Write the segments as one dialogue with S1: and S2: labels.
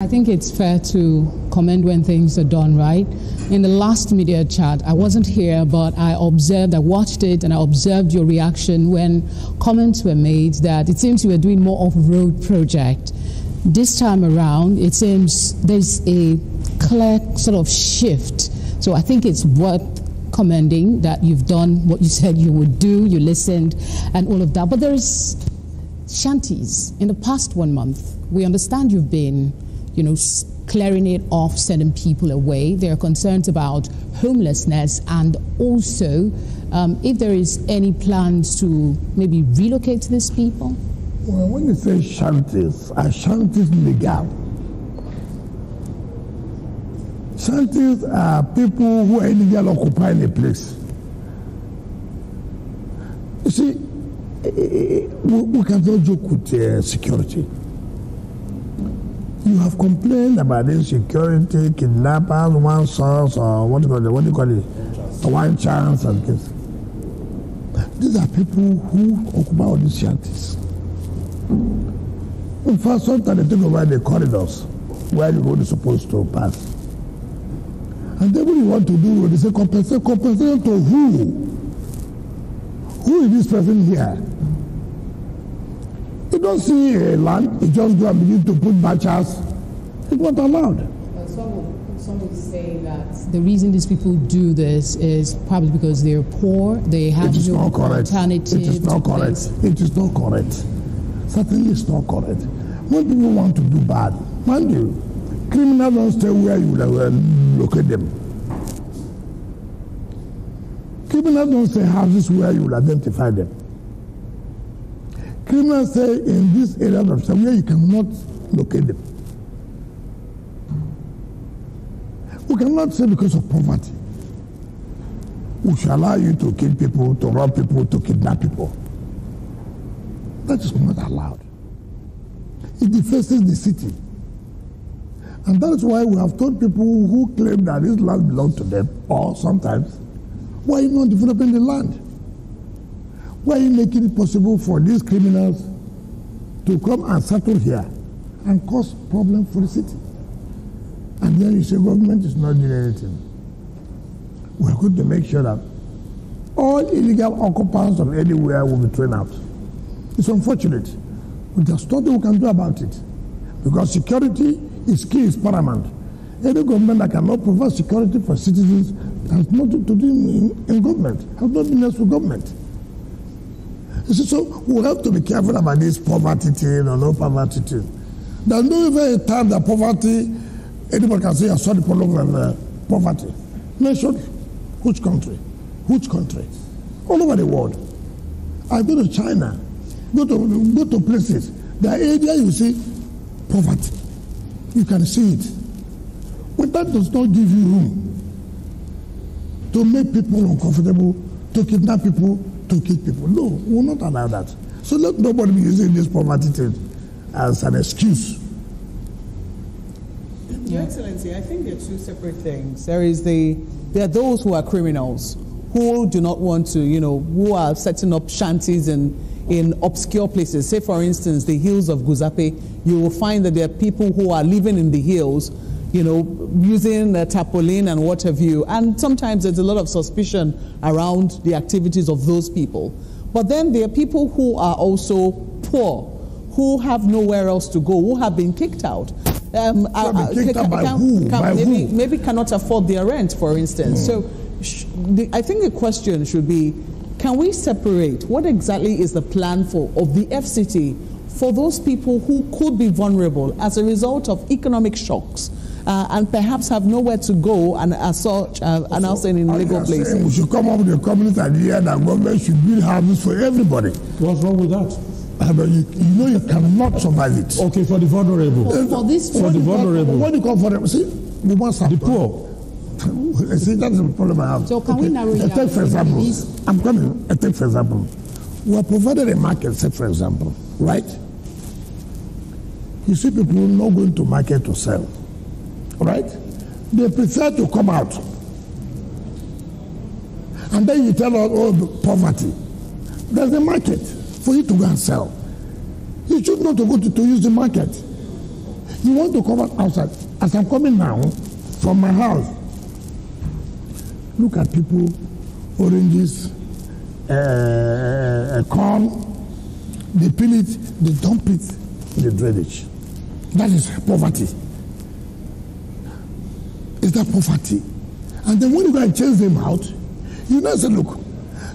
S1: I think it's fair to commend when things are done right. In the last media chat, I wasn't here, but I watched it, and I observed your reaction when comments were made that it seems you were doing more off-road project. This time around, it seems there's a clear sort of shift. So I think it's worth commending that you've done what you said you would do, you listened, and all of that. But there's shanties. In the past 1 month, we understand you've been clearing it off, sending people away. There are concerns about homelessness and also if there is any plans to maybe relocate these people.
S2: Well, when you say shanties, are shanties legal? Shanties are people who are illegal occupying a place. You see, we cannot joke with security. You have complained about insecurity, kidnappers, one source, or what do you call it? One chance and this. These are people who occupy all these shanties. In fact, sometimes they take over the corridors where the road is supposed to pass. And then what you want to do, they say compensation to who? Who is this person here? You don't see a land, you just go and begin to put batches. It's not allowed.
S1: Some would say that the reason these people do this is probably because they're poor, they have no alternative.
S2: It is not correct. It is not correct. Certainly it's not correct. When people want to do bad, mind you, criminals don't stay where you locate them. Criminals don't say houses where you will identify them. Criminals say in this area of somewhere you cannot locate them. We cannot say because of poverty we shall allow you to kill people, to rob people, to kidnap people. That is not allowed. It defaces the city. And that is why we have told people who claim that this land belongs to them, or sometimes, why are you not developing the land? Why are you making it possible for these criminals to come and settle here and cause problems for the city? And then you say government is not doing anything. We are going to make sure that all illegal occupants of anywhere will be thrown out. It's unfortunate, but there's nothing we can do about it. Because security is key, is paramount. Any government that cannot provide security for citizens has nothing to do in government, has nothing else with government. So we have to be careful about this poverty thing or no poverty thing. There's no even a time that poverty, anybody can say I saw the problem of poverty. Nation, which country? Which country? All over the world. I go to China, go to places. There are areas you see poverty. You can see it. But that does not give you room to make people uncomfortable, to kidnap people, to kill people. No, we will not allow that. So let nobody be using this poverty thing as an excuse.
S3: Your Excellency, I think there are two separate things. There are those who are criminals, who do not want to, who are setting up shanties in obscure places. Say, for instance, the hills of Guzape. You will find that there are people who are living in the hills, using tarpaulin and what have you. And sometimes there's a lot of suspicion around the activities of those people. But then there are people who are also poor, who have nowhere else to go, who have been kicked out. Maybe cannot afford their rent, for instance. So I think the question should be, can we separate what exactly is the plan of the FCT for those people who could be vulnerable as a result of economic shocks and perhaps have nowhere to go and as such are now staying in illegal places?
S2: We should come up with a communist idea that government should build houses for everybody.
S4: What's wrong with that?
S2: But you cannot survive it.
S4: Okay, for the vulnerable.
S1: For
S4: the vulnerable.
S2: What do you call vulnerable? See, we must have
S4: the poor.
S2: See, that's the problem I have.
S1: So can we narrow it down?
S2: Take for example, I'm coming. Take for example, we are provided a market. Say for example, right? You see people not going to market to sell, right? They prefer to come out, and then you tell us, oh, poverty. There's a market for you to go and sell. You should not go to use the market. You want to come out outside. As I'm coming now from my house, look at people, oranges, corn, they peel it, they dump it in the drainage. That is poverty. Is that poverty? And then when you go and chase them out, you now say, look,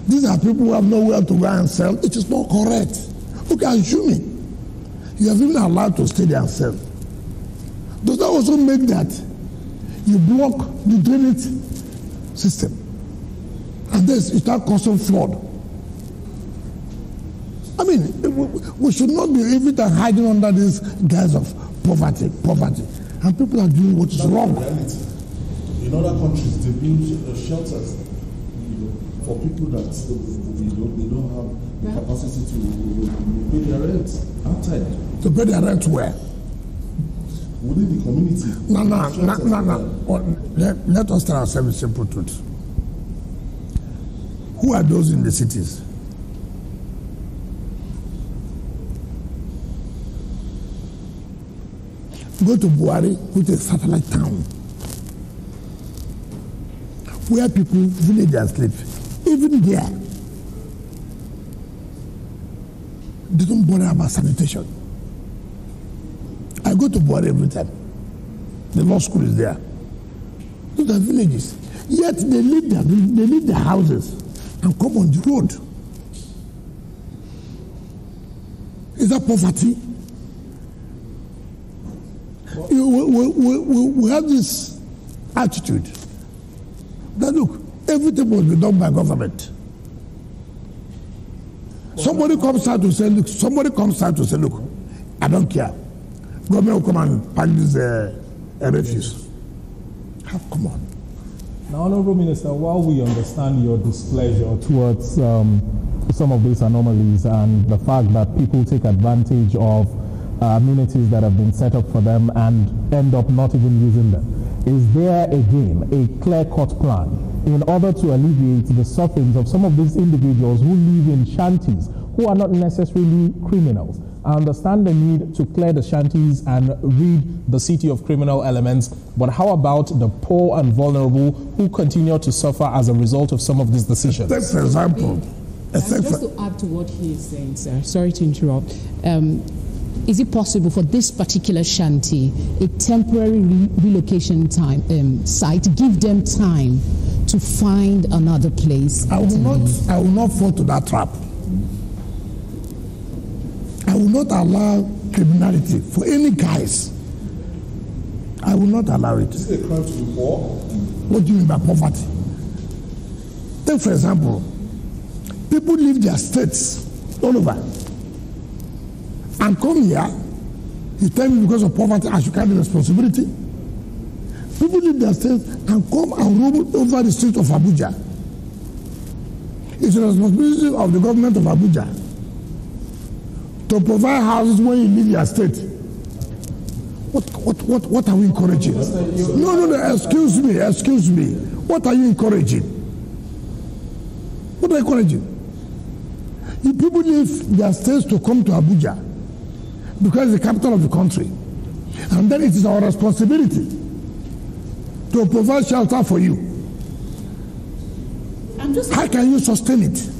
S2: these are people who have nowhere to go and sell. It is not correct. Okay, assuming you have even allowed to stay there and sell. Does that also make that you block the drainage system? And then you start causing flood. I mean, we should not be even hiding under these guise of poverty. And people are doing what is wrong.
S5: Reality. In other countries, they build shelters for people that they don't have the capacity to pay their rent outside.
S2: To pay their rent where?
S5: Within the community.
S2: No. Let us tell ourselves a simple truth. Who are those in the cities? Go to Buhari, which is a satellite town, where people villagers live. Even there, they don't bother about sanitation. I go to Buhari every time. The law school is there. Those are villages. Yet they leave their houses and come on the road. Is that poverty? We have this attitude that, look, everything must be done by government. Somebody comes out to say, look, I don't care. Government will come and pack this refuse. Come on.
S6: Now, Honorable Minister, while we understand your displeasure towards some of these anomalies and the fact that people take advantage of amenities that have been set up for them and end up not even using them, is there again a clear-cut plan in order to alleviate the sufferings of some of these individuals who live in shanties, who are not necessarily criminals? I understand the need to clear the shanties and rid the city of criminal elements, but how about the poor and vulnerable who continue to suffer as a result of some of these decisions?
S2: Take for example,
S1: just to add to what he is saying, sir, sorry to interrupt, is it possible for this particular shanty, a temporary relocation site, give them time to find another place?
S2: I will not fall to that trap. I will not allow criminality for any guise. I will not allow it.
S5: Is it a crime to be poor?
S2: What do you mean by poverty? Take for example, people leave their states all over and come here. You tell me because of poverty I should carry the responsibility. People leave their states and come and roam over the streets of Abuja. It's the responsibility of the government of Abuja to provide houses when you leave your state. What are we encouraging? No, excuse me. What are you encouraging? What are you encouraging? You people leave their states to come to Abuja because it's the capital of the country. And then it is our responsibility to provide shelter for you. How can you sustain it?